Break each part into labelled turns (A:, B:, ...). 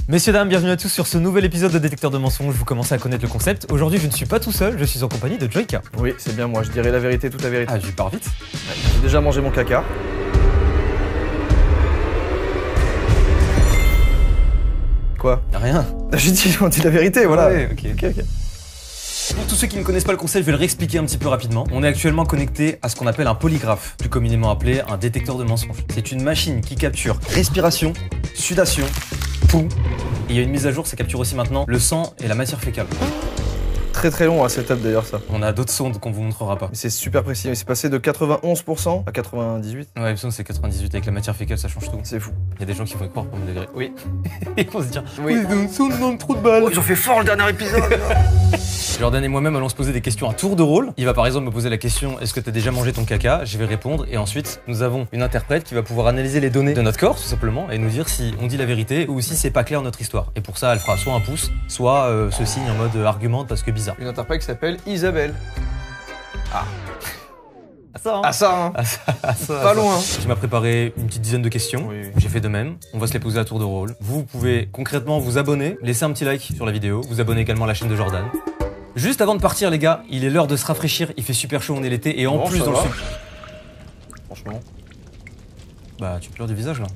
A: Messieurs, dames, bienvenue à tous sur ce nouvel épisode de Détecteur de mensonges. Vous commencez à connaître le concept. Aujourd'hui, je ne suis pas tout seul, je suis en compagnie de Joyka.
B: Oui, c'est bien moi, je dirai la vérité, toute la vérité.
A: Ah, je pars vite.
B: Ouais, j'ai déjà mangé mon caca. Quoi?
A: Rien.
B: J'ai dit, on dit la vérité, voilà.
A: Ouais, ok. Pour tous ceux qui ne connaissent pas le concept, je vais le réexpliquer un petit peu rapidement. On est actuellement connecté à ce qu'on appelle un polygraphe, plus communément appelé un détecteur de mensonges. C'est une machine qui capture respiration, sudation, pouls. Et il y a une mise à jour, ça capture aussi maintenant le sang et la matière fécale.
B: Très très long à setup d'ailleurs ça.
A: On a d'autres sondes qu'on vous montrera pas.
B: Mais c'est super précis, c'est passé de 91% à 98.
A: Ouais, le son c'est 98 avec la matière fécale, ça change tout.
B: C'est fou.
A: Il y a des gens qui vont y croire pour me degré.
B: Oui.
A: Ils vont se dire,
B: Oui.
A: Son dans le trou de balle.
B: Oh, ils ont fait fort le dernier épisode.
A: Jordan et moi-même allons se poser des questions à tour de rôle. Il va par exemple me poser la question, est-ce que tu as déjà mangé ton caca? Je vais répondre et ensuite nous avons une interprète qui va pouvoir analyser les données de notre corps tout simplement et nous dire si on dit la vérité ou si c'est pas clair notre histoire. Et pour ça elle fera soit un pouce, soit ce signe en mode argumente parce que bizarre.
B: Une interprète qui s'appelle Isabelle.
A: Ah ça hein.
B: Ah ça hein. Pas loin.
A: Tu m'as préparé une petite dizaine de questions,
B: Oui.
A: J'ai fait de même, on va se les poser à tour de rôle. Vous pouvez concrètement vous abonner, laisser un petit like sur la vidéo, vous abonner également à la chaîne de Jordan. Juste avant de partir les gars, il est l'heure de se rafraîchir, il fait super chaud, on est l'été et en
B: Bon,
A: plus
B: ça
A: dans le
B: va.
A: sud.
B: Franchement.
A: Bah tu pleures du visage là.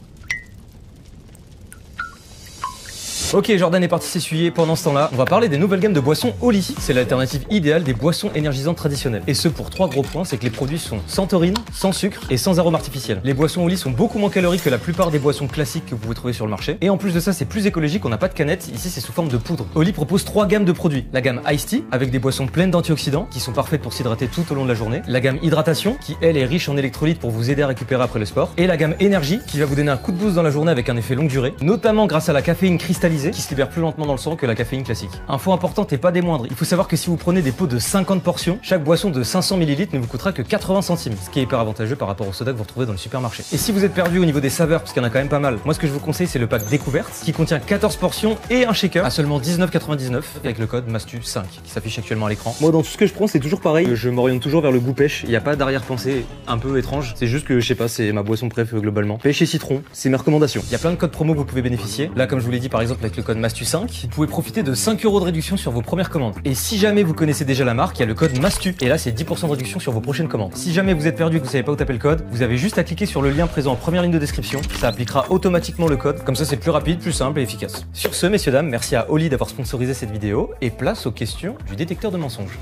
A: Ok, Jordan est parti s'essuyer. Pendant ce temps-là, on va parler des nouvelles gammes de boissons Oli. C'est l'alternative idéale des boissons énergisantes traditionnelles. Et ce pour 3 gros points, c'est que les produits sont sans taurine, sans sucre et sans arôme artificiel. Les boissons Oli sont beaucoup moins caloriques que la plupart des boissons classiques que vous pouvez trouver sur le marché. Et en plus de ça, c'est plus écologique, on n'a pas de canette. Ici, c'est sous forme de poudre. Oli propose 3 gammes de produits. La gamme Iced Tea, avec des boissons pleines d'antioxydants qui sont parfaites pour s'hydrater tout au long de la journée. La gamme Hydratation, qui elle est riche en électrolytes pour vous aider à récupérer après le sport. Et la gamme Énergie, qui va vous donner un coup de boost dans la journée avec un effet longue durée, notamment grâce à la caféine cristallisée qui se libère plus lentement dans le sang que la caféine classique. Info importante et pas des moindres, il faut savoir que si vous prenez des pots de 50 portions, chaque boisson de 500 ml ne vous coûtera que 80 centimes, ce qui est hyper avantageux par rapport au soda que vous retrouvez dans le supermarché. Et si vous êtes perdu au niveau des saveurs, parce qu'il y en a quand même pas mal, moi ce que je vous conseille c'est le pack découverte, qui contient 14 portions et un shaker à seulement 19,99 avec le code MASTU5 qui s'affiche actuellement à l'écran. Moi dans tout ce que je prends c'est toujours pareil, je m'oriente toujours vers le goût pêche, il n'y a pas d'arrière-pensée un peu étrange, c'est juste que je sais pas, c'est ma boisson préf globalement. Pêche et citron, c'est mes recommandations. Il y a plein de codes promo que vous pouvez bénéficier. Là comme je vous l'ai dit par exemple avec le code MASTU5, vous pouvez profiter de 5 € de réduction sur vos premières commandes. Et si jamais vous connaissez déjà la marque, il y a le code MASTU. Et là, c'est 10% de réduction sur vos prochaines commandes. Si jamais vous êtes perdu et que vous savez pas où taper le code, vous avez juste à cliquer sur le lien présent en première ligne de description. Ça appliquera automatiquement le code. Comme ça, c'est plus rapide, plus simple et efficace. Sur ce, messieurs, dames, merci à Oli d'avoir sponsorisé cette vidéo. Et place aux questions du détecteur de mensonges.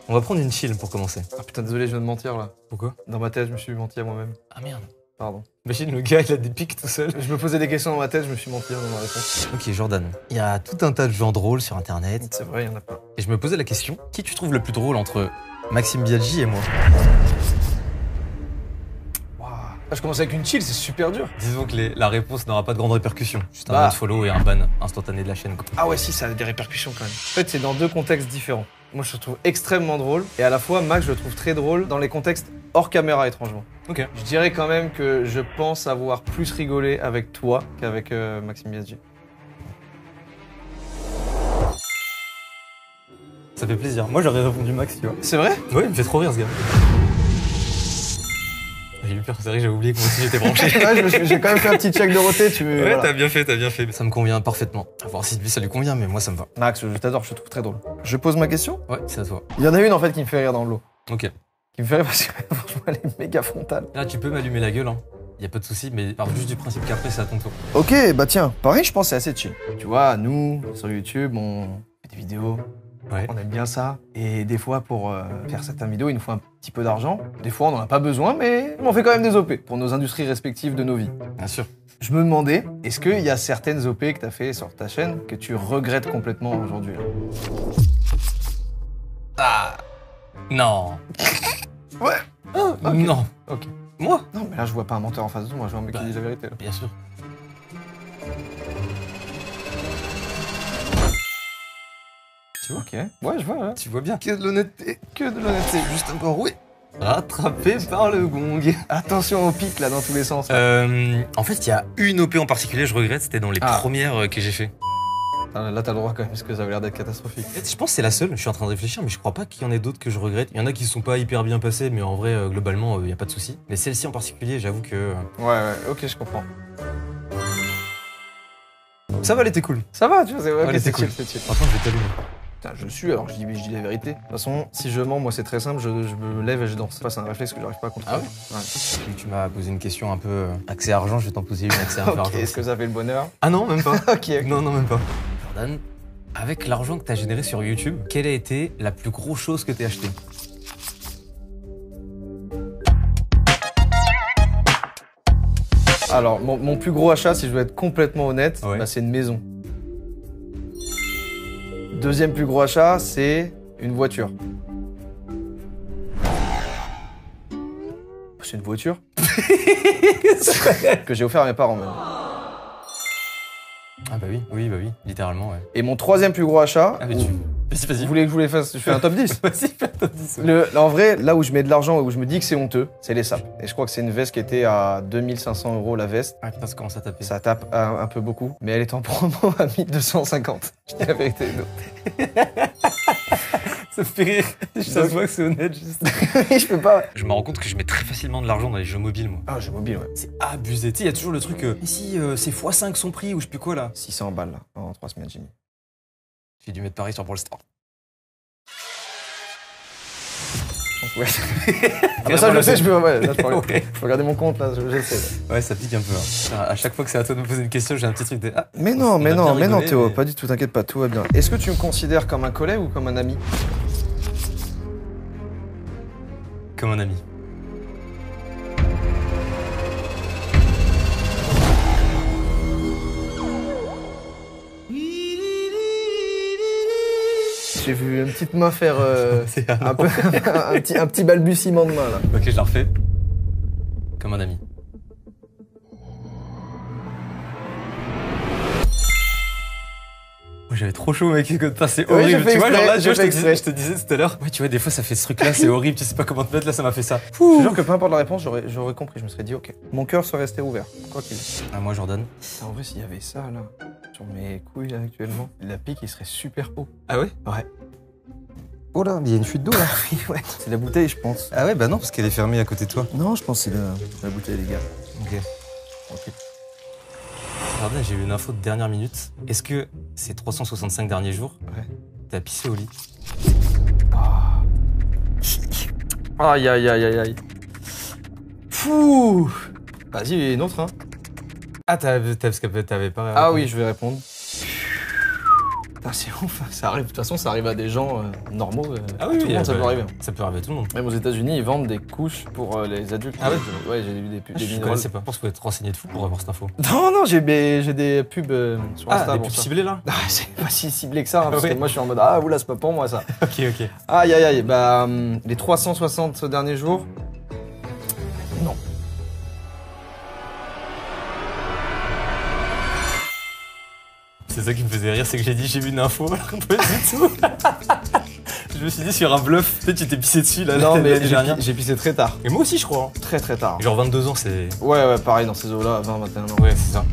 A: On va prendre une chill pour commencer.
B: Ah putain, désolé, je viens de mentir là.
A: Pourquoi?
B: Dans ma tête, je me suis menti à moi-même.
A: Ah merde.
B: Pardon.
A: Imagine le gars, il a des pics tout seul.
B: Je me posais des questions dans ma tête, je me suis menti dans ma réponse.
A: Ok, Jordan. Il y a tout un tas de gens drôles sur internet.
B: C'est vrai, il y en a pas.
A: Et je me posais la question, qui tu trouves le plus drôle entre Maxime Biaggi et moi?
B: Waouh. Ah, je commence avec une chill, c'est super dur.
A: Disons que la réponse n'aura pas de grande répercussion. Juste un
B: Bah.
A: unfollow et un ban instantané de la chaîne. Quoi.
B: Ah ouais, si, ça a des répercussions quand même. En fait, c'est dans 2 contextes différents. Moi, je le trouve extrêmement drôle. Et à la fois, Max, je le trouve très drôle dans les contextes hors caméra, étrangement.
A: Ok.
B: Je dirais quand même que je pense avoir plus rigolé avec toi qu'avec Maxime Biaggi.
A: Ça fait plaisir. Moi j'aurais répondu Max, tu vois.
B: C'est vrai?
A: Ouais, il me fait trop rire ce gars. J'ai eu peur, c'est vrai que j'ai oublié que moi aussi j'étais branché.
B: Ouais, j'ai quand même fait un petit check de roté, tu veux.
A: Ouais,
B: Voilà.
A: t'as bien fait. Ça me convient parfaitement. À voir si lui ça lui convient, mais moi ça me va.
B: Max, je t'adore, je te trouve très drôle. Je pose ma question?
A: Ouais, c'est à toi.
B: Il y en a une en fait qui me fait rire dans le lot.
A: Ok.
B: Qui me fait rire parce que franchement, elle est méga frontale.
A: Là, tu peux m'allumer la gueule, hein. Y a pas de souci, mais pars juste du principe qu'après c'est à ton tour.
B: Ok, bah tiens, pareil, je pense que c'est assez chill. Tu vois, nous, sur YouTube, on fait des vidéos.
A: Ouais.
B: On aime bien ça. Et des fois, pour faire certaines vidéos, il nous faut un petit peu d'argent. Des fois, on n'en a pas besoin, mais on fait quand même des OP pour nos industries respectives de nos vies.
A: Bien sûr.
B: Je me demandais, est-ce qu'il y a certaines OP que tu as fait sur ta chaîne que tu regrettes complètement aujourd'hui là?
A: Ah. Non.
B: Ouais. Ah, ok.
A: Non.
B: Ok.
A: Moi?
B: Non, mais là, je vois pas un menteur en face de toi, moi, je vois un mec
A: Bah.
B: qui dit la vérité. Là.
A: Bien sûr. Tu vois?
B: Ok. Ouais, je vois, ouais.
A: Tu vois bien.
B: Que de l'honnêteté, que de l'honnêteté. Juste un peu enroué.
A: Rattrapé par le gong.
B: Attention au pic là dans tous les sens.
A: En fait, il y a une OP en particulier, je regrette, c'était dans les
B: Ah.
A: premières que j'ai fait.
B: Là, t'as le droit quand même, parce que ça avait l'air d'être catastrophique.
A: En fait, je pense que c'est la seule, je suis en train de réfléchir, mais je crois pas qu'il y en ait d'autres que je regrette. Il y en a qui sont pas hyper bien passés, mais en vrai, globalement, il y a pas de souci. Mais celle-ci en particulier, j'avoue que...
B: Ouais, ok, je comprends.
A: Ça va, elle était cool.
B: Ça va, tu vois, c'est
A: Ouais, elle était
B: c'est
A: cool.
B: chill, c'est chill.
A: Franchement, je vais t'allumer.
B: Putain, je suis, alors je dis la vérité. De toute façon, si je mens, moi c'est très simple, je me lève et je danse. C'est un réflexe que j'arrive pas à contrôler.
A: Ah ouais. Vu que tu m'as posé une question un peu accès argent, je vais t'en poser une accès un peu
B: Ok,
A: argent.
B: est-ce que ça fait le bonheur?
A: Ah non, même pas.
B: Ok.
A: Non, même pas. Jordan, avec l'argent que t'as généré sur YouTube, quelle a été la plus grosse chose que t'as acheté?
B: Alors, mon plus gros achat, si je dois être complètement honnête,
A: Ouais.
B: bah, c'est une maison. Deuxième plus gros achat, c'est une voiture. C'est une voiture que j'ai offert à mes parents même.
A: Ah bah oui, littéralement, ouais.
B: Et mon troisième plus gros achat,
A: Ah mais tu... Vas-y.
B: vous voulez que je vous les fasse? Je fais un top 10.
A: Vas-y, fais un top 10. Ouais.
B: En vrai, là où je mets de l'argent, où je me dis que c'est honteux, c'est les sapes. Et je crois que c'est une veste qui était à 2500 € la veste.
A: Ah putain, ça commence à taper.
B: Ça tape un peu beaucoup, mais elle est en promo à 1250. Je dis la vérité. Donc.
A: Ça me fait rire. Ça se voit que c'est honnête, juste.
B: Je peux pas.
A: Je me rends compte que je mets très facilement de l'argent dans les jeux mobiles, moi.
B: Ah, jeu mobile, ouais.
A: C'est abusé. Tu sais, il y a toujours le truc, ici, c'est x5 son prix, ou je sais plus quoi, là.
B: 600 balles, là, en 3 semaines, j'ai mis.
A: J'ai dû mettre Paris sur Brawl Stars.
B: Ouais. Ah bah ça, je le sais, je peux, ouais, là, je peux
A: Ouais.
B: regarder mon compte, là, je le sais.
A: Ouais, ça pique un peu. Hein. À chaque fois que c'est à toi de me poser une question, j'ai un petit truc de... Ah,
B: Mais non,
A: on a
B: mais
A: bien
B: non, mais non,
A: rigolé,
B: Théo,
A: mais-
B: pas du tout, t'inquiète pas, tout va bien. Est-ce que tu me considères comme un collègue ou comme un ami?
A: Comme un ami.
B: J'ai vu une petite main faire
A: C'est
B: un, peu, un petit balbutiement de main, là.
A: Ok, je la refais. Comme un ami. Oh, j'avais trop chaud, mec. Putain, c'est
B: Oui, j'ai
A: horrible.
B: fait
A: Tu vois, genre là,
B: exprès,
A: tu vois,
B: j'ai fait
A: je te disais tout à l'heure. Ouais, tu vois, des fois, ça fait ce truc-là, c'est horrible. Tu sais pas comment te mettre. Là, ça m'a fait ça.
B: Je te jure que peu importe la réponse, j'aurais compris. Je me serais dit, ok. Mon cœur serait resté ouvert, quoi qu'il.
A: Ah, moi, Jordan.
B: En vrai, s'il y avait ça, là, sur mes couilles, là, actuellement, la pique, il serait super haut.
A: Ah ouais?
B: Ouais.
A: Oh là, il y a une fuite d'eau là.
B: Oui, ouais. C'est la bouteille, je pense.
A: Ah ouais, bah non, parce qu'elle est fermée à côté de toi.
B: Non, je pense que c'est la bouteille, les gars.
A: Ok.
B: Ok.
A: Jordan, j'ai eu une info de dernière minute. Est-ce que ces 365 derniers jours,
B: Ouais.
A: t'as pissé au lit?
B: Aïe, aïe, aïe, aïe, aïe. Fouh. Vas-y, une autre, hein.
A: Ah, parce que t'avais pas...
B: Ah oui, je vais répondre. Putain, c'est ouf, ça arrive. De toute façon, ça arrive à des gens normaux.
A: Ah oui,
B: tout le monde, ça
A: bah,
B: peut arriver.
A: Ça peut arriver à tout le monde.
B: Même aux États-Unis, ils vendent des couches pour les adultes.
A: Ah ouais?
B: Ouais, j'ai vu des pubs.
A: Je
B: Des
A: connaissais pas. Je pense qu'il faut être renseigné de fou pour avoir cette info.
B: Non, non, j'ai des pubs sur Insta.
A: Ah, des
B: pour
A: pubs
B: ça.
A: ciblées là?
B: Ah, c'est pas si ciblé que ça, hein, parce
A: Ouais.
B: que moi je suis en mode ah, oula, c'est pas pour moi ça.
A: Ok, ok.
B: Aïe, aïe, aïe. Bah, les 360 derniers jours. Non.
A: C'est ça qui me faisait rire, c'est que j'ai vu une info, alors que pas du tout. Je me suis dit sur un bluff, peut-être tu t'es pissé dessus là,
B: Non, mais
A: l'année dernière.
B: j'ai pissé très tard.
A: Et moi aussi, je crois.
B: Très, très tard.
A: Genre 22 ans, c'est.
B: Ouais, pareil, dans ces eaux-là, 20, 21 ans.
A: Ouais, c'est ça.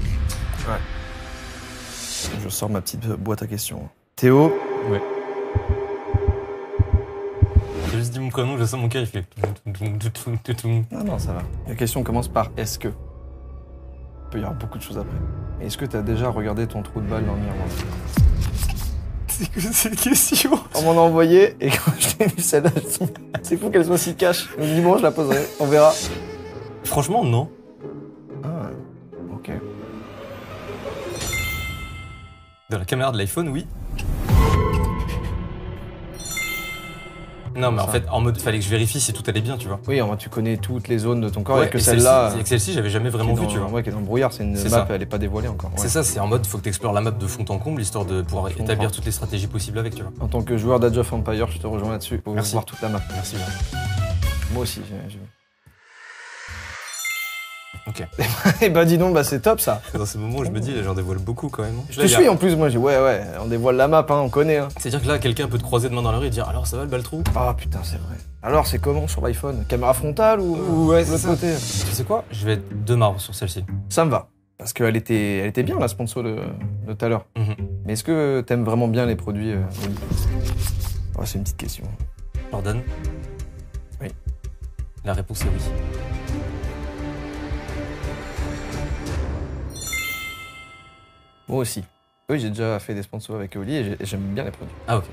B: Je sors ma petite boîte à questions. Théo,
A: Ouais. J'ai juste dit mon prénom, je sens mon cœur, il fait.
B: non, ça va. La question commence par est-ce que. Il peut y avoir beaucoup de choses après. Est-ce que t'as déjà regardé ton trou de balle dans le miroir?
A: C'est que cette question?
B: On m'en a envoyé et quand je l'ai vu celle-là, c'est fou qu'elle soit si cash. Donc dis bon, je la poserai, on verra.
A: Franchement, non.
B: Ah, ok.
A: Dans la caméra de l'iPhone, oui. Non, mais en
B: Ça.
A: fait, en mode, fallait que je vérifie si tout allait bien, tu vois.
B: Oui, en vrai, tu connais toutes les zones de ton corps
A: Ouais,
B: et que
A: et
B: celle-là.
A: celle-ci, j'avais jamais vraiment
B: qui est
A: vu, tu
B: dans-
A: vois.
B: Ouais, qui est dans le brouillard, c'est une
A: C'est
B: map,
A: ça.
B: elle est pas dévoilée encore.
A: C'est
B: Ouais.
A: ça, c'est en mode, faut que tu explores la map de fond en comble, histoire de pouvoir
B: comprends.
A: établir toutes les stratégies possibles avec, tu vois.
B: En tant que joueur d'Age of Empire, je te rejoins là-dessus. Faut
A: Merci.
B: voir toute la map.
A: Merci.
B: Moi aussi, j'ai vu.
A: Ok.
B: Et bah dis donc, bah c'est top ça.
A: Dans ces moments où je me dis, j'en dévoile beaucoup quand même.
B: Je te suis en plus, moi, j'ai ouais, on dévoile la map, hein, on connaît. Hein.
A: C'est-à-dire que là, quelqu'un peut te croiser demain dans la rue et dire, alors ça va le baltrou?
B: Ah putain, c'est vrai. Alors, c'est comment sur l'iPhone? Caméra frontale ou
A: Ouais,
B: de l'autre côté?
A: Tu sais quoi? Je vais être deux marbres sur celle-ci.
B: Ça me va. Parce qu'elle était bien, la sponsor de tout à l'heure.
A: Mhm.
B: Mais est-ce que t'aimes vraiment bien les produits Oli? Oh, c'est une petite question.
A: Jordan?
B: Oui.
A: La réponse est oui.
B: Moi aussi. Oui, j'ai déjà fait des sponsors avec Oli et j'aime bien les produits.
A: Ah ok.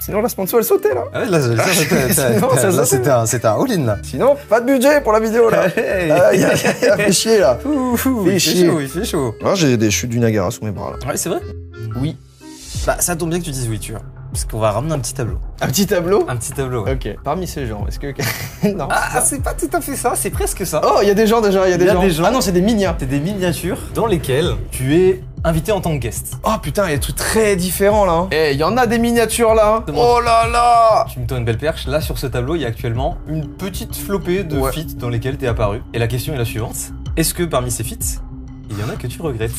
B: Sinon, la sponsor, elle sautait là.
C: Ah ouais, là, c'était un all-in là.
B: Sinon, pas de budget pour la vidéo là. Fais chier là.
C: Il fait chaud, il fait chaud.
B: Moi, j'ai des chutes du Niagara sous mes bras là.
C: Ouais, c'est vrai?
B: Oui.
C: Bah, ça tombe bien que tu dises oui, tu vois. Parce qu'on va ramener un petit tableau.
B: Un petit tableau.
C: Un petit tableau, ouais.
B: Ok. Parmi ces gens, est-ce que. Non.
C: Ah, c'est pas tout à fait ça, c'est presque ça.
B: Oh, il y a des gens déjà, il y a des gens.
C: Ah
B: Ah non, c'est des mignons.
C: C'est des miniatures dans lesquelles tu es invité en tant que guest.
B: Oh putain, il y a des trucs très différents là. Eh, il y en a des miniatures là.
C: Demande.
B: Oh là là.
C: Tu me tends une belle perche. Là, sur ce tableau, il y a actuellement une petite flopée de
B: Ouais.
C: feats dans lesquels t'es apparu. Et la question est la suivante. Est-ce que parmi ces feats, il y en a que tu regrettes?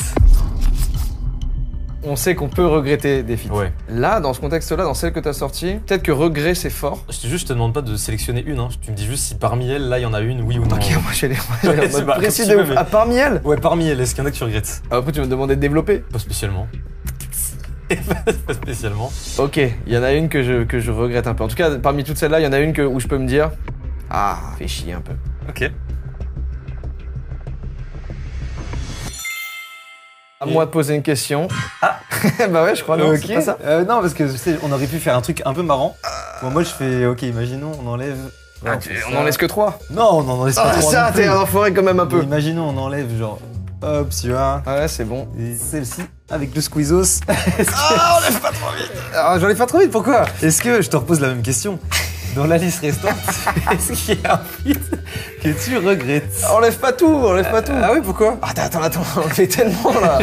B: On sait qu'on peut regretter des feats.
C: Ouais.
B: Là, dans ce contexte-là, dans celle que t'as sortie, peut-être que regret c'est fort.
C: Je te demande pas de sélectionner une, hein. Tu me dis juste si parmi elles, là, il y en a une, oui ou non.
B: Ok, moi j'ai les
C: Ouais, c'est pas-
B: précis
C: comme
B: de
C: tu
B: ouf.
C: veux, mais-
B: Ah, parmi elles.
C: Ouais, parmi elles, est-ce qu'il y en a que tu regrettes?
B: Ah, après, tu me demandais de développer.
C: Pas spécialement. Pas spécialement.
B: Ok, il y en a une que je regrette un peu. En tout cas, parmi toutes celles-là, il y en a une où je peux me dire ah, fait chier un peu.
C: Ok.
B: À moi de poser une question. Ah bah ouais, je crois non, c'est pas ça.
C: Non, parce que tu sais, on aurait pu faire un truc un peu marrant. Bon, moi, je fais, ok, imaginons, on enlève. Ouais,
B: Ah,
C: fait
B: on
C: ça.
B: en laisse que 3.
C: Non, on en laisse pas
B: Ah
C: trois
B: ça,
C: non plus.
B: t'es un enfoiré quand même un peu.
C: Mais imaginons, on enlève genre, hop, tu vois.
B: Ouais, c'est bon.
C: Et celle-ci, avec le squeezos.
B: Ah, on lève pas trop vite.
C: Alors, j'en ai pas trop vite, pourquoi? Est-ce que, je te repose la même question, dans la liste restante, est-ce qu'il y a un feat que tu regrettes?
B: On lève pas tout, on lève pas tout.
C: Ah oui, pourquoi?
B: Ah, attends, on le fait tellement là.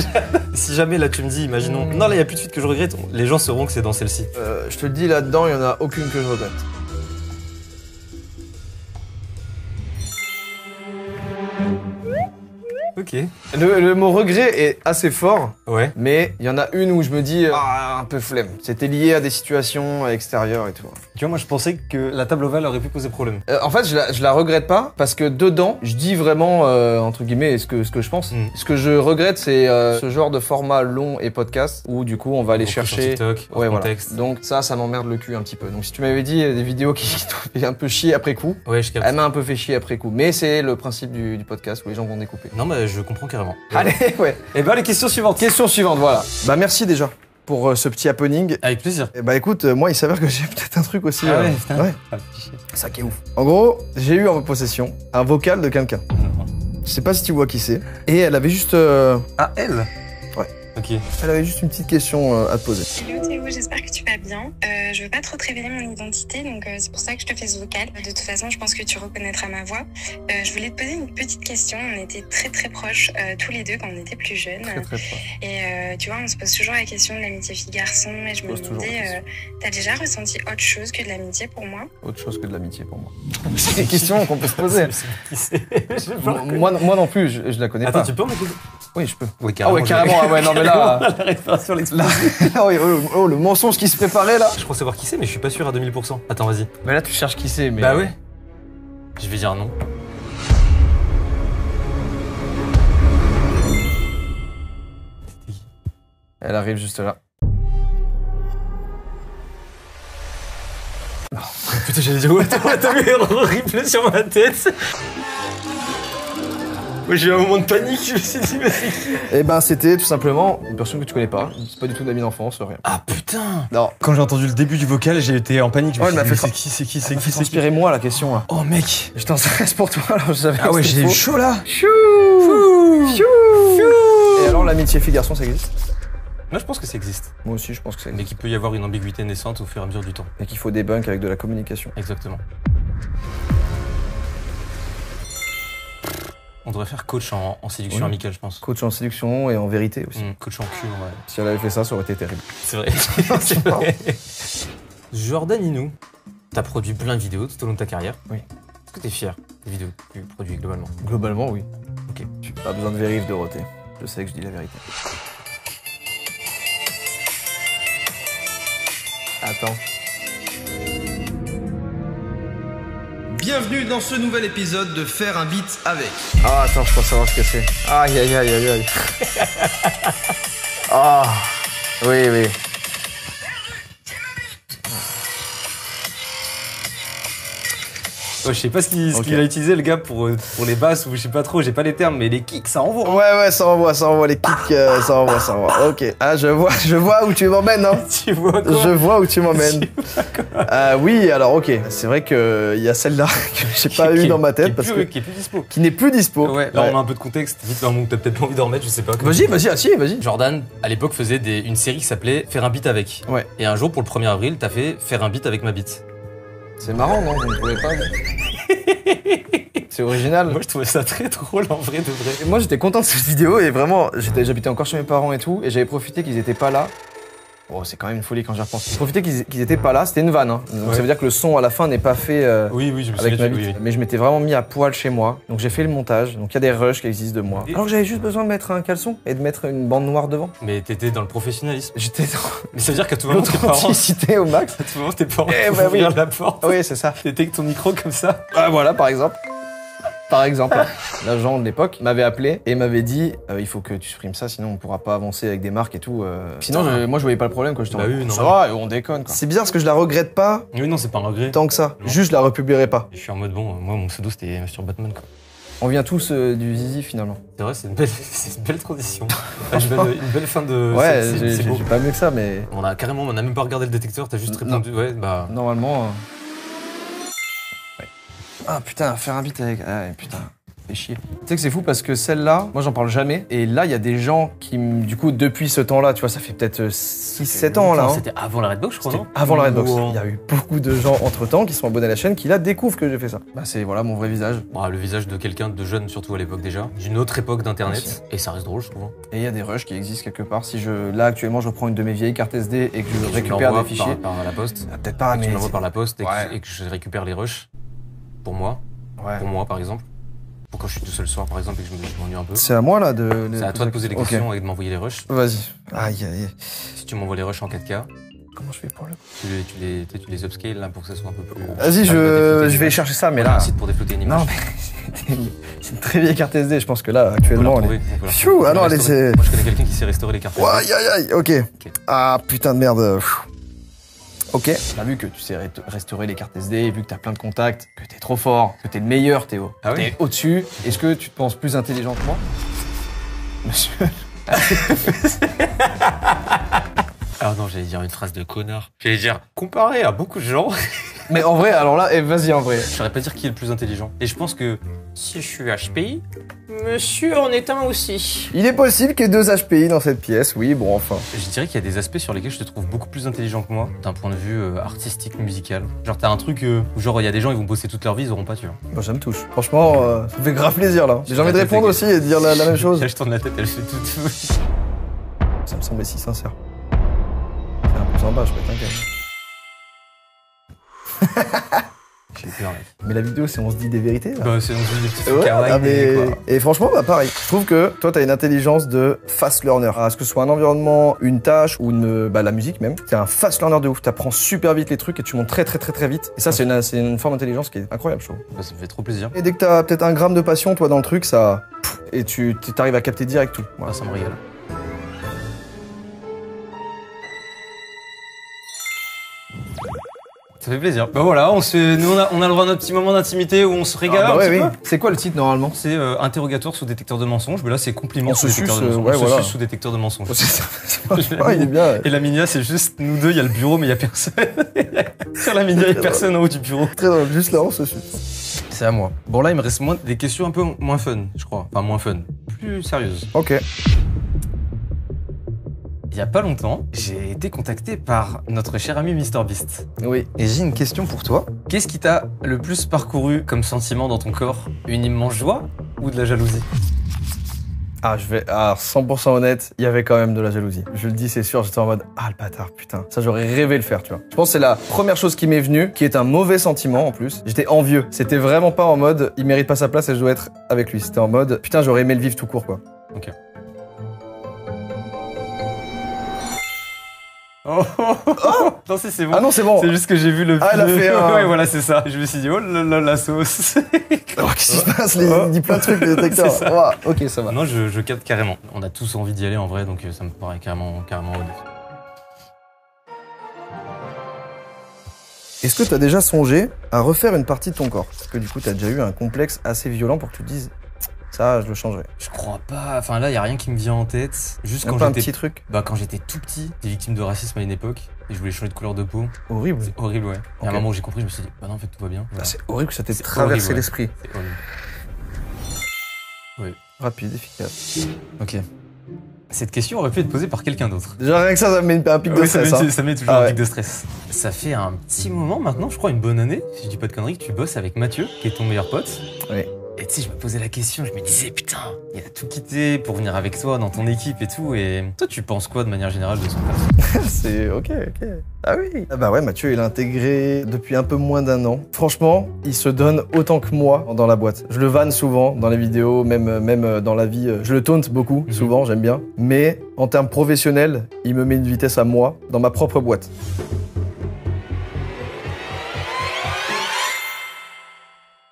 C: Si jamais là tu me dis, imaginons, non là il y a plus de feat que je regrette, les gens sauront que c'est dans celle-ci.
B: Je te le dis là-dedans, il y en a aucune que je regrette.
C: Ok.
B: Le mot regret est assez fort,
C: Ouais.
B: mais il y en a une où je me dis ah, un peu flemme. C'était lié à des situations extérieures et tout.
C: Tu vois, moi je pensais que la table ovale aurait pu poser problème.
B: En fait, je la regrette pas parce que dedans, je dis vraiment entre guillemets ce que je pense.
C: Mm.
B: Ce que je regrette, c'est ce genre de format long et podcast où du coup on va aller
C: Repris sur
B: chercher.
C: TikTok, hors
B: Ouais, voilà.
C: contexte.
B: Donc ça m'emmerde le cul un petit peu. Donc si tu m'avais dit des vidéos qui t'ont fait un peu chier après coup,
C: Ouais, je capte.
B: elle m'a un peu fait chier après coup. Mais c'est le principe du podcast où les gens vont découper.
C: Non, mais je comprends carrément.
B: Allez, ouais.
C: Et ben les questions suivantes.
B: Question suivante, voilà. Bah merci déjà pour ce petit happening.
C: Avec plaisir.
B: Et bah écoute, moi il s'avère que j'ai peut-être un truc aussi.
C: Ah ouais, putain.
B: Ouais.
C: Ah, fichier.
B: Ça qui est ouf. En gros, j'ai eu en possession un vocal de quelqu'un. Je sais pas si tu vois qui c'est. Et elle avait juste,
C: Ah, elle?
B: Ouais.
C: Ok.
B: elle avait juste une petite question à te poser.
D: Hello Théo, j'espère que tu vas bien. Je veux pas trop te révéler mon identité, donc c'est pour ça que je te fais ce vocal. De toute façon, je pense que tu reconnaîtras ma voix. Je voulais te poser une petite question. On était très très proches tous les deux quand on était plus jeunes.
B: Très très proche.
D: Et tu vois, on se pose toujours la question de l'amitié fille-garçon. Et je me
B: Pose toujours la
D: demandais, t'as déjà ressenti autre chose que de l'amitié pour moi?
B: Autre chose que de l'amitié pour moi. C'est des questions qu'on peut se poser.
C: Qui c'est? Je sais pas.
B: moi non plus, je la connais
C: Attends,
B: pas.
C: tu peux m'écouter?
B: Oui, je peux.
C: Oui,
B: Ah ouais, carrément. Ah ouais, non mais là,
C: La référence
B: là, ah oui, oh, le mensonge qui se préparait là.
C: Je crois savoir qui c'est, mais je suis pas sûr à 2000%. Attends, vas-y.
B: Mais là, tu cherches qui c'est. Mais
C: Bah ouais. Je vais dire non.
B: Elle arrive juste là.
C: Putain, j'allais dire, ouais, t'as vu un replay sur ma tête. Moi, j'ai eu un moment de panique, je me suis dit, mais c'est qui?
B: Et ben, c'était tout simplement une personne que tu connais pas. C'est pas du tout d'amis d'enfance, rien.
C: Ah putain!
B: Non.
C: Quand j'ai entendu le début du vocal, j'ai été en panique. Je me
B: Ouais,
C: suis
B: elle
C: dit,
B: m'a
C: mais
B: fait
C: c'est qui, c'est qui, c'est
B: Ça
C: qui,
B: fait
C: c'est qui?
B: transpirer moi la question là.
C: Oh mec!
B: J'étais en stress pour toi alors je savais
C: Ah
B: que
C: ouais,
B: c'était
C: j'ai eu
B: faux.
C: chaud là!
B: Chou. Et alors l'amitié fille-garçon ça existe?
C: Moi, je pense que ça existe.
B: Moi aussi je pense que ça
C: Mais
B: existe.
C: qu'il peut y avoir une ambiguïté naissante au fur et à mesure du temps.
B: Et qu'il faut débunk avec de la communication.
C: Exactement. On devrait faire coach en séduction
B: Oui.
C: amicale, je pense.
B: Coach en séduction et en vérité aussi.
C: Coach en cul, ouais.
B: Si elle avait fait ça, ça aurait été terrible.
C: C'est vrai. C'est vrai. Jordan Inou, t'as produit plein de vidéos tout au long de ta carrière.
B: Oui.
C: Est-ce que t'es fier des vidéos que tu produis globalement?
B: Globalement, oui.
C: Ok.
B: Pas besoin de vérif, Dorothée. Je sais que je dis la vérité. Attends.
E: Bienvenue dans ce nouvel épisode de Faire un beat avec.
B: Ah, attends, je crois savoir ce que c'est. Aïe, aïe, aïe, aïe, aïe. Ah, oui, oui.
C: je sais pas ce qu'il a utilisé le gars pour les basses ou je sais pas trop, j'ai pas les termes, mais les kicks ça envoie.
B: Ouais, ça envoie les kicks, ça envoie. Ok. Ah, je vois où tu m'emmènes, hein.
C: Tu vois quoi?
B: Je vois où tu m'emmènes. Oui, alors ok. C'est vrai qu'il y a celle-là que j'ai pas eu dans ma tête
C: qui est plus dispo.
B: qui n'est plus dispo.
C: Ouais, là on a un peu de contexte. Vite, t'as peut-être pas envie d'en remettre, je sais pas.
B: Vas-y, vas-y.
A: Jordan, à l'époque, faisait une série qui s'appelait Faire un beat avec.
B: Ouais.
A: Et un jour, pour le 1er avril, t'as fait Faire un beat avec ma bite.
B: C'est marrant, non? Vous ne pouvez pas. C'est original.
C: Moi je trouvais ça très drôle en vrai de vrai.
B: Moi j'étais content de cette vidéo et vraiment, j'habitais encore chez mes parents et tout, et j'avais profité qu'ils étaient pas là. Oh, c'est quand même une folie quand j'y repense. J'ai profité qu'ils étaient pas là, c'était une vanne. Hein. Donc
C: Ouais.
B: ça veut dire que le son à la fin n'est pas fait
C: Oui, je me
B: avec ma
C: souviens.
B: bite.
C: Oui.
B: Mais je m'étais vraiment mis à poil chez moi. Donc j'ai fait le montage. Donc il y a des rushs qui existent de moi. Alors que j'avais juste besoin de mettre un caleçon et de mettre une bande noire devant.
C: Mais t'étais dans le professionnalisme.
B: J'étais dans
C: Mais ça veut dire qu'à tout moment tes parents.
B: l'authenticité au max.
C: À tout moment tes parents
B: Eh
C: pouvaient
B: bah oui.
C: ouvrir la porte.
B: Oui, c'est ça.
C: T'étais avec ton micro comme ça.
B: Ah, voilà, par exemple. Par exemple, l'agent de l'époque m'avait appelé et m'avait dit il faut que tu supprimes ça, sinon on pourra pas avancer avec des marques et tout. Sinon, moi je voyais pas le problème quand j'étais
C: Bah
B: en
C: oui, non,
B: ça
C: mais-
B: va, on déconne quoi. C'est bizarre parce que je la regrette pas
C: Oui, non, c'est pas un regret.
B: tant que ça.
C: Non.
B: Juste je la republierai pas.
C: Je suis en mode bon, moi mon pseudo c'était sur Batman quoi.
B: On vient tous du zizi finalement.
C: C'est vrai, c'est une belle transition. Une belle fin de.
B: Ouais,
C: c'est beau.
B: j'ai pas mieux que ça, mais
C: On a même pas regardé le détecteur, t'as juste répondu. Ouais, bah.
B: normalement. Ouais. Ah putain, faire un beat avec. Ah putain. Fait chier. Tu sais que c'est fou parce que celle-là, moi j'en parle jamais. Et là, il y a des gens qui, du coup, depuis ce temps-là, tu vois, ça fait peut-être 6-7 ans là. Hein.
C: C'était avant la Redbox, je crois, non?
B: Avant la Redbox.
C: Wow.
B: Il y a eu beaucoup de gens entre temps qui sont abonnés à la chaîne qui là découvrent que j'ai fait ça. Bah, c'est voilà mon vrai visage.
C: Bon, le visage de quelqu'un de jeune, surtout à l'époque déjà, d'une autre époque d'internet.
B: Merci.
C: Et ça reste drôle, je trouve.
B: Et il y a des rushs qui existent quelque part. Si là actuellement je reprends une de mes vieilles cartes SD et que je
C: Et tu
B: récupère
C: l'envoies
B: des fichiers.
C: par la poste.
B: Ah, peut-être pas,
C: Et
B: mais.
C: tu l'envoies par la poste et,
B: Ouais.
C: et que je récupère les rushs. Pour moi.
B: Ouais.
C: Pour moi, par exemple. Pour quand je suis tout seul le soir, par exemple, et que je m'ennuie un peu.
B: C'est à moi là de.
C: C'est à toi de poser les
B: Ok.
C: questions et de m'envoyer les rushs.
B: Vas-y. Aïe aïe.
C: Si tu m'envoies les rushs en 4K,
B: Comment je fais pour le.
C: tu les upscale là pour que ça soit un peu plus.
B: Vas-y, je vais chercher ça, mais
C: Là,
B: là.
C: un site pour déflouter une image.
B: Non, mais c'est une très vieille carte SD. Je pense que là, actuellement, elle est. Pfiou, ah non, elle est.
C: Moi, je connais quelqu'un qui sait restaurer les cartes.
B: Oh, aïe aïe aïe, ok. Ah putain de merde. Ok. T'as vu que tu sais restaurer les cartes SD, vu que t'as plein de contacts, que t'es trop fort, que t'es le meilleur, Théo.
C: Ah oui.
B: T'es au-dessus. Est-ce que tu te penses plus intelligent que moi? Monsieur.
C: Ah non, j'allais dire une phrase de connard. J'allais dire, comparé à beaucoup de gens,
B: Mais en vrai, alors là, vas-y en vrai.
C: je saurais pas dire qui est le plus intelligent. Et je pense que si je suis HPI, monsieur en est un aussi.
B: Il est possible qu'il y ait 2 HPI dans cette pièce, oui, bon, enfin.
C: Je dirais qu'il y a des aspects sur lesquels je te trouve beaucoup plus intelligent que moi, d'un point de vue artistique, musical. Genre, t'as un truc où, genre, il y a des gens, ils vont bosser toute leur vie, ils auront pas, tu vois.
B: Bah, ça me touche. Franchement, ça me fait grave plaisir là. J'ai envie de
C: La tête
B: répondre
C: est-
B: aussi et de dire la même chose.
C: Là, je tourne la tête, elle fait tout.
B: Ça me semblait si sincère. C'est un peu en bas, je pète un câble.
C: J'ai peur, mec.
B: Mais la vidéo, c'est on se dit des vérités là.
C: Bah, c'est des petits trucs
B: Ouais,
C: kawaii,
B: ah, mais-
C: quoi.
B: Et franchement, bah pareil. Je trouve que toi, t'as une intelligence de fast learner. À ce que ce soit un environnement, une tâche ou la musique même, t'es un fast learner de ouf. T'apprends super vite les trucs et tu montes très vite. Et ça, c'est une forme d'intelligence qui est incroyable, je trouve.
C: Bah, ça me fait trop plaisir.
B: Et dès que t'as peut-être 1 gramme de passion, toi, dans le truc, ça. Et tu t'arrives à capter direct tout. Voilà.
C: Ah, ça me régale. Ça fait plaisir. Bah voilà, nous on a le droit à notre petit moment d'intimité où on se régale
B: Ah, bah
C: un
B: ouais,
C: petit
B: oui.
C: peu.
B: C'est quoi le titre normalement?
C: C'est interrogatoire sous détecteur de mensonges, mais là c'est compliment
B: On
C: sous
B: se
C: détecteur
B: suce,
C: de mensonges.
B: ouais,
C: On se
B: voilà.
C: suce sous détecteur de mensonges.
B: Franchement, il est bien.
C: Et la Minia, c'est juste nous deux, il y a le bureau, mais il y a personne. Sur la Minia, il y a personne en haut du bureau.
B: Très drôle, juste là, on se suit.
C: C'est à moi. Bon, là, il me reste des questions un peu moins fun, je crois. Enfin, moins fun. Plus sérieuses.
B: Ok.
C: Il y a pas longtemps, j'ai été contacté par notre cher ami MrBeast.
B: Oui.
C: Et j'ai une question pour toi. Qu'est-ce qui t'a le plus parcouru comme sentiment dans ton corps? Une immense joie ou de la jalousie?
B: Ah, 100% honnête, il y avait quand même de la jalousie. Je le dis, c'est sûr, j'étais en mode, ah le bâtard, putain. Ça, j'aurais rêvé le faire, tu vois. Je pense que c'est la première chose qui m'est venue, qui est un mauvais sentiment en plus. J'étais envieux. C'était vraiment pas en mode, il mérite pas sa place et je dois être avec lui. C'était en mode, putain, j'aurais aimé le vivre tout court, quoi.
C: Ok. Oh, non, c'est bon.
B: Ah non, c'est bon.
C: C'est juste que j'ai vu le.
B: Ah, elle a fait un-
C: Ouais, voilà, c'est ça. Je me suis dit, oh là là, la sauce.
B: Alors, qu'est-ce qui se passe? Il dit plein de trucs, le détecteur.
C: C'est ça.
B: Ouah, ok, ça va.
C: Non, je capte carrément. On a tous envie d'y aller en vrai, donc ça me paraît carrément honnête.
B: Est-ce que tu as déjà songé à refaire une partie de ton corps? Parce que du coup, tu as déjà eu un complexe assez violent pour que tu te dises ça, je le changerai.
A: Je crois pas. Enfin là, y a rien qui me vient en tête. Juste
B: Même
A: quand
B: pas un
A: j'étais
B: petit truc
A: quand j'étais tout petit, j'étais victime de racisme à une époque et je voulais changer de couleur de peau.
B: horrible.
A: C'est horrible, ouais. Et à un
B: Ok.
A: moment où j'ai compris, je me suis dit, bah non, en fait, tout va bien.
B: Ah,
A: Voilà.
B: c'est horrible que ça t'ait
A: C'est
B: traversé
A: horrible, ouais.
B: l'esprit.
A: C'est horrible. Oui.
B: Rapide, efficace.
A: Ok. Cette question aurait pu être posée par quelqu'un d'autre.
B: Déjà rien que ça me met un pic de
A: Ouais,
B: stress.
A: ça met toujours
B: Ah
A: un
B: ouais.
A: pic de stress. Ça fait un petit moment maintenant, je crois une bonne année, si je dis pas de conneries, que tu bosses avec Mathieu, qui est ton meilleur pote.
B: Oui.
A: Et tu sais, je me posais la question, je me disais, putain, il a tout quitté pour venir avec toi dans ton équipe et tout. Et toi, tu penses quoi de manière générale de son perso?
B: C'est ok. Ah oui. Ah bah ouais, Mathieu, il est intégré depuis un peu moins d'un an. Franchement, il se donne autant que moi dans la boîte. Je le vanne souvent dans les vidéos, même dans la vie. Je le taunte beaucoup, souvent, j'aime bien. Mais en termes professionnels, il me met une vitesse à moi dans ma propre boîte.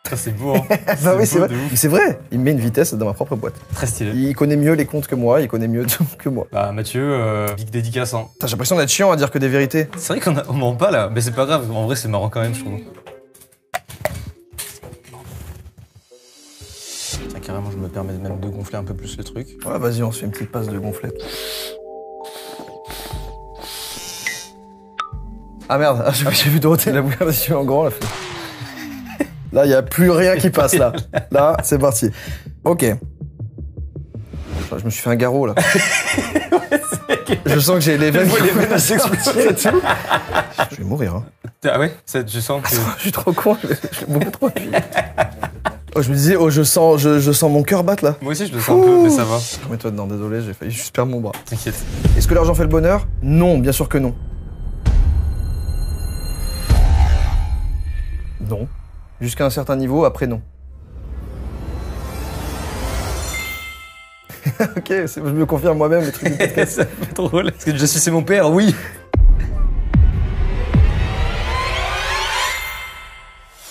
A: Ça, c'est beau, hein.
B: Bah oui, c'est
A: beau
B: vrai.
A: de ouf.
B: Mais c'est vrai. Il me met une vitesse dans ma propre boîte.
A: Très stylé.
B: Il connaît mieux les comptes que moi, il connaît mieux tout que moi.
A: Bah, Mathieu, big dédicace, hein.
B: Putain, j'ai l'impression d'être chiant à dire que des vérités.
A: C'est vrai qu'on ment pas là, mais c'est pas grave, en vrai, c'est marrant quand même, je trouve. Tiens, carrément, je me permets même de gonfler un peu plus le truc.
B: Ouais, vas-y, on se fait une petite passe de gonflette. Ah merde, j'ai vu Dorothée la bouillir les yeux en grand. Là, il n'y a plus rien qui passe, là. Là, c'est parti. Ok. Je me suis fait un garrot, là. Je sens que j'ai les veines qui s'exploser et tout. Je vais mourir, hein.
A: Ah ouais, je sens que...
B: Je suis trop con, je suis beaucoup trop appuyé. Oh, je me disais, je sens mon cœur battre, là.
A: Moi aussi, je le sens un peu, mais ça va.
B: Remets-toi dedans, désolé, j'ai failli juste perdre mon bras.
A: T'inquiète.
B: Est-ce que l'argent fait le bonheur? Non, bien sûr que non. Non. Jusqu'à un certain niveau, après non. Ok, je me confirme moi-même le truc du podcast.
A: C'est un peu drôle. Est-ce que je suis c'est mon père? Oui.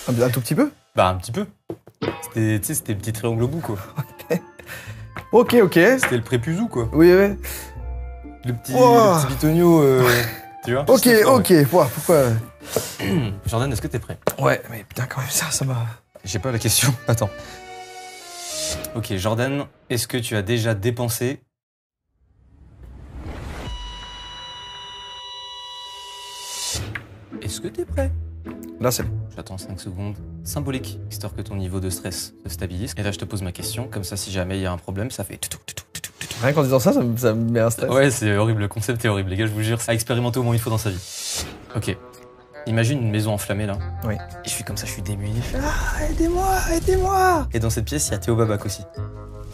B: Un tout petit peu?
A: Bah, un petit peu. C'était, tu sais, c'était le petit triangle au bout, quoi.
B: Ok.
A: C'était le prépuce quoi.
B: Oui, oui.
A: Le petit,
B: Wow.
A: le petit bitonio, tu vois.
B: Ok.
A: C'était fort, ouais.
B: Ouah, pourquoi?
A: Jordan, est-ce que t'es prêt?
B: Ouais, mais putain, quand même, ça m'a...
A: J'ai pas la question. Attends. Ok, Jordan, est-ce que tu as déjà dépensé... Est-ce que t'es prêt?
B: Là, c'est bon.
A: J'attends 5 secondes. Symbolique, histoire que ton niveau de stress se stabilise. Et là, je te pose ma question. Comme ça, si jamais il y a un problème, ça fait...
B: Rien qu'en disant ça me met un stress.
A: Ouais, c'est horrible. Le concept est horrible, les gars, je vous jure. À expérimenter au moins une fois dans sa vie. Ok. Imagine une maison enflammée, là.
B: Oui.
A: Et je suis comme ça, je suis démuni. Je fais, ah, aidez-moi. Et dans cette pièce, il y a Théo Babac aussi.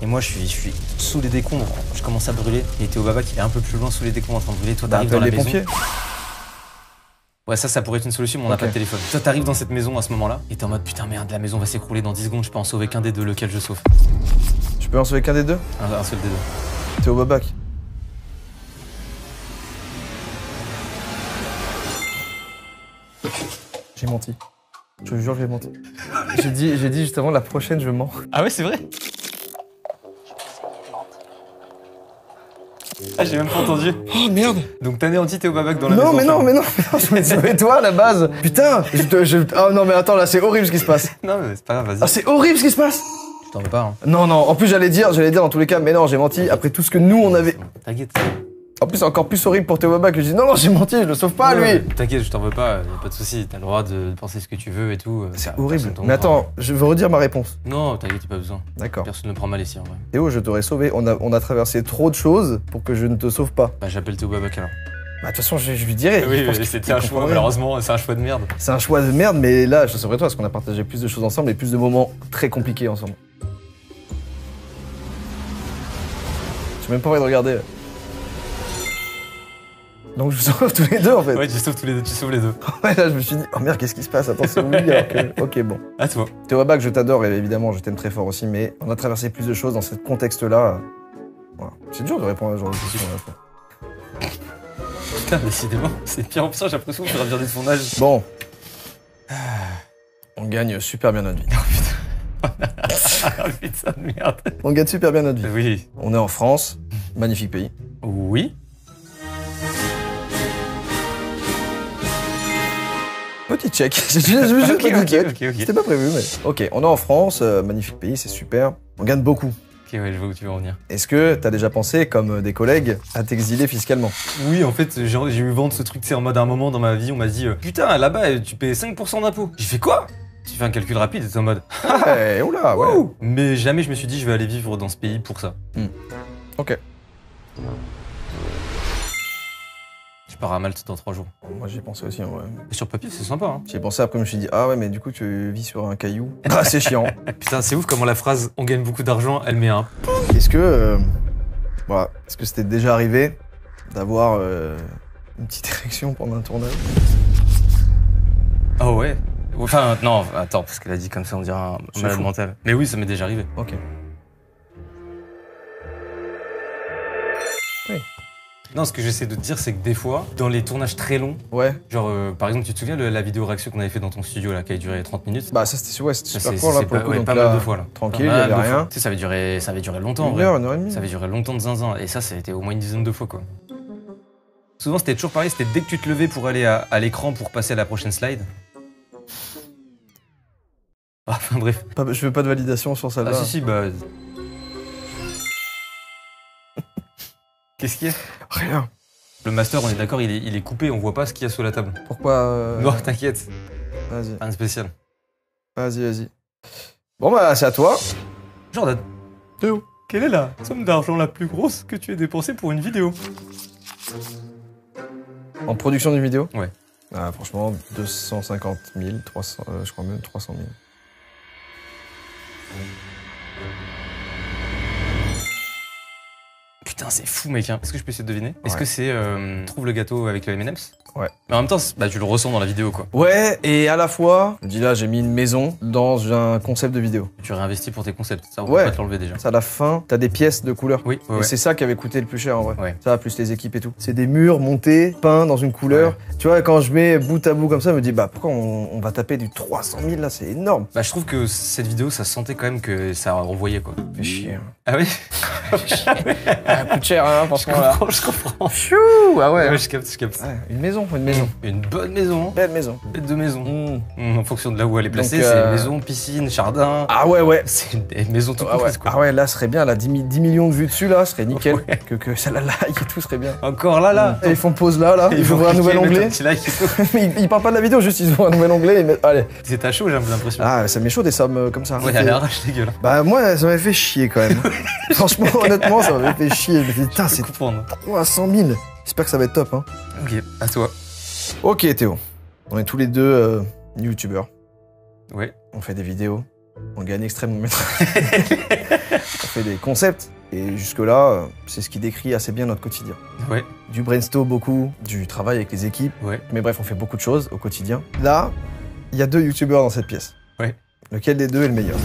A: Et moi, je suis sous les décombres. Je commence à brûler. Et Théo Babac, il est un peu plus loin sous les décombres en train de brûler. Toi, t'arrives dans la
B: les
A: maison.
B: pompiers.
A: Ouais, ça pourrait être une solution, mais on n'a
B: Ok.
A: pas de téléphone. Toi, t'arrives dans cette maison à ce moment-là. Et t'es en mode, putain, merde, la maison va s'écrouler dans 10 secondes. Je peux en sauver qu'un des deux, lequel je sauve.
B: Je peux en sauver qu'un des deux?
A: Un seul des deux.
B: Théo Babac. J'ai menti. Je vous jure, j'ai menti. J'ai dit juste avant, la prochaine, je mens.
A: Ah ouais, c'est vrai? Ah, j'ai même pas entendu.
B: Oh merde!
A: Donc t'anéantis Théo Babac dans la
B: Non,
A: maison.
B: mais non, je me disais, toi à la base! Putain! Oh non, mais attends, là, c'est horrible ce qui se passe!
A: Non, mais c'est pas grave, vas-y.
B: Ah, c'est horrible ce qui se passe!
A: Je t'en veux pas, hein.
B: Non, en plus, j'allais dire dans tous les cas, mais non, j'ai menti. Après tout ce que nous, on avait.
A: T'inquiète.
B: En plus, c'est encore plus horrible pour Théo Babac que je dis, non, j'ai menti, je le sauve pas, lui!
A: T'inquiète, je t'en veux pas, y a pas de soucis. T'as le droit de penser ce que tu veux et tout.
B: C'est
A: Personne
B: horrible.
A: t'en
B: Mais
A: voudra.
B: attends, je veux redire ma réponse.
A: Non, t'inquiète, y'a pas besoin.
B: D'accord.
A: Personne ne prend mal ici, en vrai.
B: Théo, je t'aurais sauvé. On a traversé trop de choses pour que je ne te sauve pas.
A: Bah, j'appelle Théo Babac alors.
B: Bah, de toute façon, je lui dirai. Je pense qu'il
A: c'était un choix,
B: comprendrait.
A: malheureusement, c'est un choix de merde.
B: C'est un choix de merde, mais là, je te sauverai toi parce qu'on a partagé plus de choses ensemble et plus de moments très compliqués ensemble. J'ai même pas envie de regarder. Donc je vous sauve tous les deux en fait.
A: Ouais, tu sauves tous les deux, tu sauves les deux.
B: Ouais, là je me suis dit, oh merde, qu'est-ce qui se passe? Attends, c'est oui alors que. Ok, bon.
A: À toi.
B: Théo Babac, je t'adore et évidemment, je t'aime très fort aussi, mais on a traversé plus de choses dans ce contexte-là. Voilà. C'est dur de répondre à ce genre de questions à la fois.
A: Putain, décidément, c'est pire en pire, j'ai l'impression que tu reviens de ton âge.
B: Bon. On gagne super bien notre vie.
A: Ah putain de merde.
B: On gagne super bien notre vie.
A: Oui.
B: On est en France, magnifique pays.
A: Oui.
B: Petit check. J'ai juste
C: Ok,
B: petit
C: ok,
B: check.
C: ok.
B: C'était pas prévu, mais. Ok, on est en France, magnifique pays, c'est super. On gagne beaucoup.
C: Ok, ouais, je vois où tu veux en venir.
B: Est-ce que t'as déjà pensé, comme des collègues, à t'exiler fiscalement?
C: Oui, en fait, j'ai eu vent de ce truc, c'est en mode à un moment dans ma vie, on m'a dit putain, là-bas, tu payes 5% d'impôts. J'ai fait quoi? Tu fais un calcul rapide et t'es en mode.
B: Ouais, oula, ouais.
C: Ouh. Mais jamais je me suis dit, je vais aller vivre dans ce pays pour ça.
B: Ok.
C: Je pars à Malte dans 3 jours.
B: Moi, j'y ai pensé aussi, ouais.
C: Et sur papier, c'est sympa, hein.
B: J'y ai pensé après, je me suis dit, ah ouais, mais du coup, tu vis sur un caillou. Ah, c'est chiant.
C: Putain, c'est ouf comment la phrase on gagne beaucoup d'argent, elle met un.
B: Est-ce que. Voilà. Est-ce que c'était déjà arrivé d'avoir une petite érection pendant un tournage?
C: Ah ouais. Enfin, non, attends, parce qu'elle a dit comme ça, on dirait un
B: C'est
C: malade
B: fou.
C: mental. Mais oui, ça m'est déjà arrivé.
B: Ok.
C: Non, ce que j'essaie de te dire, c'est que des fois, dans les tournages très longs,
B: Ouais.
C: genre, par exemple, tu te souviens de la vidéo réaction qu'on avait fait dans ton studio, là, qui a duré 30 minutes?
B: Bah, ça, c'était ouais, c'était
C: Ça,
B: super court, là, pour le coup.
C: ouais,
B: Donc
C: pas
B: là,
C: mal de fois, là.
B: tranquille,
C: Pas
B: il y
C: mal
B: avait
C: de fois.
B: rien.
C: Tu sais, ça avait duré longtemps, en
B: Une
C: vrai.
B: heure et demie.
C: Ça avait duré longtemps de zinzin, et ça a été au moins une dizaine de fois, quoi. Souvent, c'était toujours pareil, c'était dès que tu te levais pour aller à l'écran pour passer à la prochaine slide. Enfin, bref.
B: Je veux pas de validation sur
C: Ah,
B: celle-là.
C: si, bah. Qu'est-ce qu'il y a?
B: Rien.
C: Le master, on est d'accord, il est coupé, on voit pas ce qu'il y a sous la table.
B: Pourquoi
C: Non, t'inquiète,
B: Vas-y,
C: rien de spécial.
B: vas-y. Bon, bah, c'est à toi.
C: Jordan,
B: Théo.
C: quelle est la somme d'argent la plus grosse que tu aies dépensée pour une vidéo?
B: En production d'une vidéo?
C: Ouais.
B: Ah, franchement, 250 000, 300, je crois même 300 000.
C: Putain, c'est fou, mec. Hein. Est-ce que je peux essayer de deviner? Est-ce
B: Ouais.
C: que c'est trouve le gâteau avec le M&M's?
B: Ouais.
C: Mais en même temps, bah, tu le ressens dans la vidéo, quoi.
B: Ouais, et à la fois, je me dis là, j'ai mis une maison dans un concept de vidéo.
C: Tu réinvestis pour tes concepts. Ça, on
B: Ouais.
C: peut pas te l'enlever déjà.
B: À la fin, t'as des pièces de couleur.
C: Oui, ouais,
B: Et
C: ouais.
B: c'est ça qui avait coûté le plus cher en vrai.
C: Ouais.
B: Ça, plus les équipes et tout. C'est des murs montés, peints dans une couleur. Tu vois, quand je mets bout à bout comme ça, je me dis, bah pourquoi on va taper du 300 000 là, c'est énorme.
C: Bah, je trouve que cette vidéo, ça se sentait quand même que ça renvoyait, quoi.
B: Fait chier.
C: Ah oui?
B: Ça coûte cher, hein, franchement là.
C: Je comprends.
B: Chou, ah ouais.
C: Ouais, je capte, je capte.
B: Ouais, une maison, une maison.
C: Une bonne maison, hein.
B: Belle maison.
C: Bête de maison.
B: Mmh.
C: En fonction de là où elle est placée,
B: Donc,
C: c'est maison, piscine, jardin.
B: Ah ouais.
C: C'est une maison toute
B: Ah ouais.
C: comprise, quoi.
B: Ah ouais, là, serait bien, là, 10 millions de vues dessus, là, serait nickel. Que ça la like et tout serait bien.
C: Encore là.
B: Et ils font pause là, ils ouvrent un nouvel onglet. Ils parlent pas de la vidéo, juste ils ouvrent un nouvel onglet et mettent... Allez.
C: C'est à chaud, j'ai l'impression.
B: Ah, ça met chaud des sommes comme ça.
C: Ouais, elle arrache les gueules.
B: Bah moi, ça m'avait fait chier quand même. Franchement, honnêtement, ça m'avait fait chier. Je me dis, putain, c'est
C: comprendre.
B: 300 000. J'espère que ça va être top, hein.
C: Ok, à toi.
B: Ok, Théo. On est tous les deux youtubeurs.
C: Ouais.
B: On fait des vidéos. On gagne extrêmement bien. On fait des concepts. Et jusque-là, c'est ce qui décrit assez bien notre quotidien.
C: Ouais.
B: Du brainstorm beaucoup, du travail avec les équipes.
C: Ouais.
B: Mais bref, on fait beaucoup de choses au quotidien. Là, il y a 2 youtubeurs dans cette pièce.
C: Ouais.
B: Lequel des 2 est le meilleur?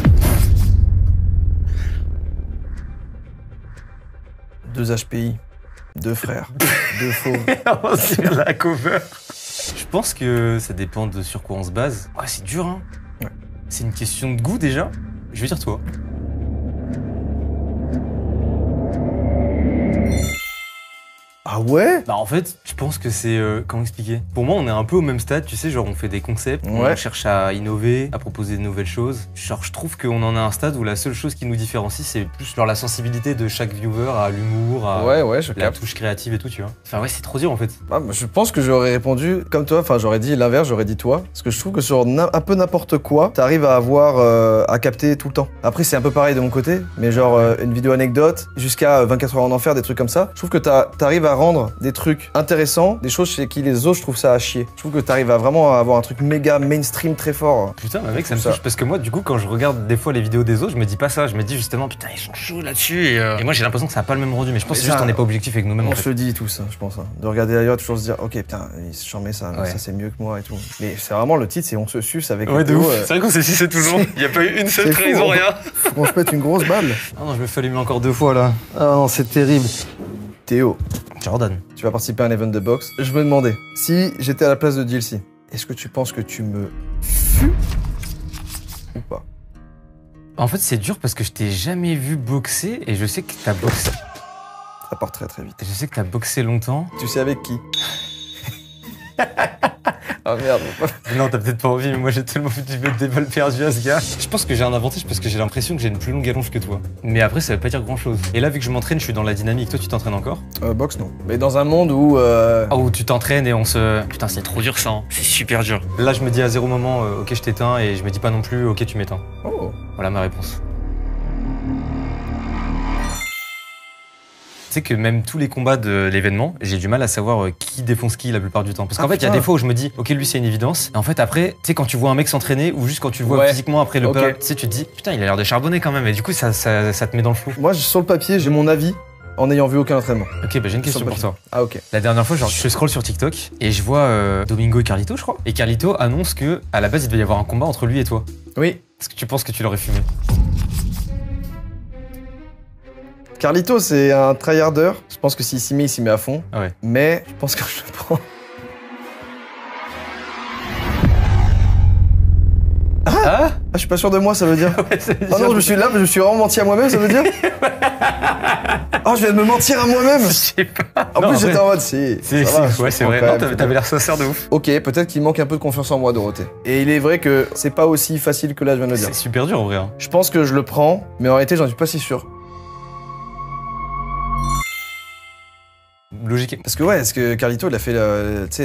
B: 2 HPI, 2 frères, 2 faux.
C: On dirait la cover. Je pense que ça dépend de sur quoi on se base. Ouais, c'est dur, hein.
B: Ouais.
C: C'est une question de goût déjà. Je vais dire toi.
B: Ah ouais?
C: Bah en fait, je pense que c'est... comment expliquer? Pour moi, on est un peu au même stade, tu sais, genre on fait des concepts,
B: Ouais.
C: on cherche à innover, à proposer de nouvelles choses. Genre je trouve qu'on en a un stade où la seule chose qui nous différencie, c'est plus genre la sensibilité de chaque viewer à l'humour, à
B: Ouais, je
C: la
B: capte.
C: touche créative et tout, tu vois. Enfin ouais, c'est trop dur en fait.
B: Ah, bah, je pense que j'aurais répondu comme toi, enfin j'aurais dit l'inverse, j'aurais dit toi. Parce que je trouve que sur un peu n'importe quoi, t'arrives à avoir, à capter tout le temps. Après c'est un peu pareil de mon côté, mais genre une vidéo anecdote, jusqu'à 24 heures en enfer, des trucs comme ça. Je trouve que t'arrives à rendre des trucs intéressants, des choses chez qui les autres je trouve ça à chier. Je trouve que t'arrives à vraiment avoir un truc méga mainstream très fort.
C: Putain, mais mec, ça me
B: Ça.
C: touche parce que moi, du coup, quand je regarde des fois les vidéos des autres, je me dis pas ça. Je me dis justement, putain, ils sont chauds là-dessus. Et moi, j'ai l'impression que ça a pas le même rendu. Mais je pense que
B: Mais
C: c'est juste
B: ça,
C: qu'on n'est pas objectif avec nous-mêmes.
B: On
C: En
B: se
C: fait.
B: le dit tous, hein, je pense. Hein. De regarder ailleurs, toujours se dire, ok, putain, il se chambait ça,
C: Ouais.
B: ça c'est mieux que moi et tout. Mais c'est vraiment le titre, c'est on se suce avec
C: Ouais,
B: le
C: de
B: Théo,
C: ouf. C'est vrai qu'on s'est sucé tout le long. Il y a pas eu une seule
B: c'est fou,
C: trahison,
B: hein.
C: rien.
B: Faut qu'on se pète une grosse balle.
C: Ah non, je me fais allumer encore 2 fois là. Ah non, c'est terrible.
B: Théo,
C: Jordan.
B: tu vas participer à un event de boxe. Je me demandais, si j'étais à la place de DLC, est-ce que tu penses que tu me fues ou pas?
C: En fait, c'est dur parce que je t'ai jamais vu boxer et je sais que t'as boxé.
B: Ça part très très vite.
C: Je sais que t'as boxé longtemps.
B: Tu sais avec qui? Ah merde.
C: Non, t'as peut-être pas envie, mais moi j'ai tellement fait des balles perdues à ce gars. Je pense que j'ai un avantage parce que j'ai l'impression que j'ai une plus longue allonge que toi. Mais après, ça veut pas dire grand chose. Et là, vu que je m'entraîne, je suis dans la dynamique. Toi, tu t'entraînes encore?
B: Boxe, non. Mais dans un monde où...
C: Ah, où tu t'entraînes et on se. Putain, c'est trop dur ça, hein. C'est super dur. Là, je me dis à zéro moment, ok, je t'éteins, et je me dis pas non plus, ok, tu m'éteins.
B: Oh.
C: Voilà ma réponse. Tu sais que même tous les combats de l'événement, j'ai du mal à savoir qui défonce qui la plupart du temps. Parce qu'en fait, il y a des fois où je me dis, ok, lui c'est une évidence. Et en fait, après, tu sais, quand tu vois un mec s'entraîner ou juste quand tu le vois physiquement après le pull-up, tu sais, tu te dis, putain, il a l'air de charbonner quand même. Et du coup, ça te met dans le flou.
B: Moi, sur le papier, j'ai mon avis en n'ayant vu aucun entraînement.
C: Ok, bah j'ai une question pour toi.
B: Ah, ok.
C: La dernière fois, genre, je scroll sur TikTok et je vois Domingo et Carlito, je crois. Et Carlito annonce que à la base, il devait y avoir un combat entre lui et toi.
B: Oui.
C: Est-ce que tu penses que tu l'aurais fumé?
B: Carlito, c'est un tryharder. Je pense que s'il s'y met, il s'y met à fond.
C: Ah ouais.
B: Mais je pense que je le prends. Ah, je suis pas sûr de moi, ça veut dire.
C: Ouais,
B: Ah non, je me suis vraiment menti à moi-même, ça veut dire. Oh, je viens de me mentir à moi-même.
C: Je sais pas.
B: En plus, j'étais en mode,
C: ouais, c'est vrai. Non, t'avais l'air sincère de ouf.
B: Ok, peut-être qu'il manque un peu de confiance en moi, Dorothée. Et il est vrai que c'est pas aussi facile que là, je viens de le dire.
C: C'est super dur en vrai. Hein.
B: Je pense que je le prends, mais en réalité, j'en suis pas si sûr.
C: Logique.
B: Parce que ouais, est-ce que Carlito, il a fait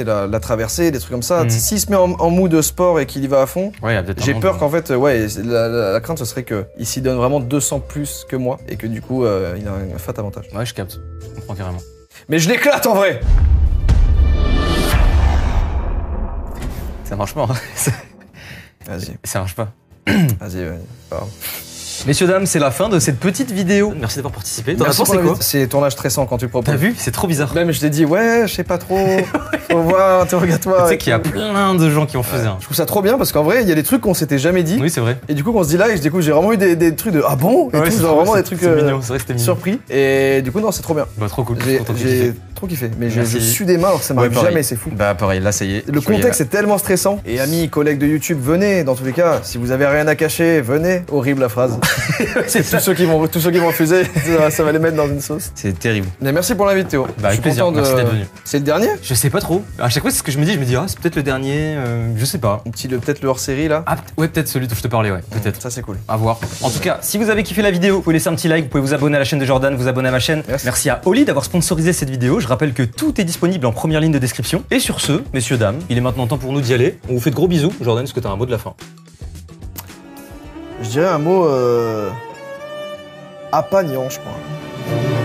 B: la traversée, des trucs comme ça. S'il se met en mood sport et qu'il y va à fond,
C: ouais,
B: j'ai peur qu'en fait, la crainte, ce serait qu'il s'y donne vraiment 200 plus que moi et que du coup, il a un fat avantage.
C: Ouais, je capte. Je comprends carrément.
B: Mais je l'éclate en vrai.
C: Ça marche pas. Hein.
B: Vas-y.
C: Ça marche pas.
B: Vas-y. Pardon.
A: Messieurs, dames, c'est la fin de cette petite vidéo. Merci d'avoir participé. T'en as
B: Merci
A: pensé
B: pour
A: quoi?
B: C'est tournage stressant quand tu le proposes.
A: T'as vu? C'est trop bizarre.
B: Même je t'ai dit, ouais, je sais pas trop. Faut voir, interrogatoire.
C: Tu sais qu'il y a plein de gens qui en faisaient un.
B: Je trouve ça trop bien parce qu'en vrai, il y a des trucs qu'on s'était jamais dit.
C: Oui, c'est vrai.
B: Et du coup, qu'on se dit là, et du coup, j'ai vraiment eu des trucs de ah bon? Et
C: Ouais,
B: tout, genre vraiment des trucs
C: mignon. C'est vrai que c'était mignon.
B: surpris. Et du coup, non, c'est trop bien.
C: Bah, trop cool.
B: J'ai trop kiffé. Mais je
C: Merci.
B: suis des mains alors que ça m'arrive jamais, c'est fou.
C: Bah, pareil, là, ça y est.
B: Le contexte est tellement stressant. Et amis, collègues de YouTube, venez, dans tous les cas. Si vous avez rien à cacher, venez. Horrible la phrase. C'est tous ceux qui vont refuser, ça va les mettre dans une sauce.
C: C'est terrible.
B: Mais merci pour l'invite, Théo.
C: Bah, avec plaisir. Merci d'être venu.
B: C'est le dernier?
C: Je sais pas trop. À chaque fois, c'est ce que je me dis. Je me dis, ah, c'est peut-être le dernier. Je sais pas.
B: Peut-être le hors-série là.
C: Ah, ouais, peut-être celui dont je te parlais, ouais. Peut-être.
B: Ça, c'est cool.
A: À voir. En tout cas, si vous avez kiffé la vidéo, vous pouvez laisser un petit like, vous pouvez vous abonner à la chaîne de Jordan, vous abonner à ma chaîne. Merci à Oli d'avoir sponsorisé cette vidéo. Je rappelle que tout est disponible en première ligne de description. Et sur ce, messieurs, dames, il est maintenant temps pour nous d'y aller. On vous fait de gros bisous. Jordan, est-ce que t'as un mot de la fin?
B: Je dirais un mot. Apagnan, je crois.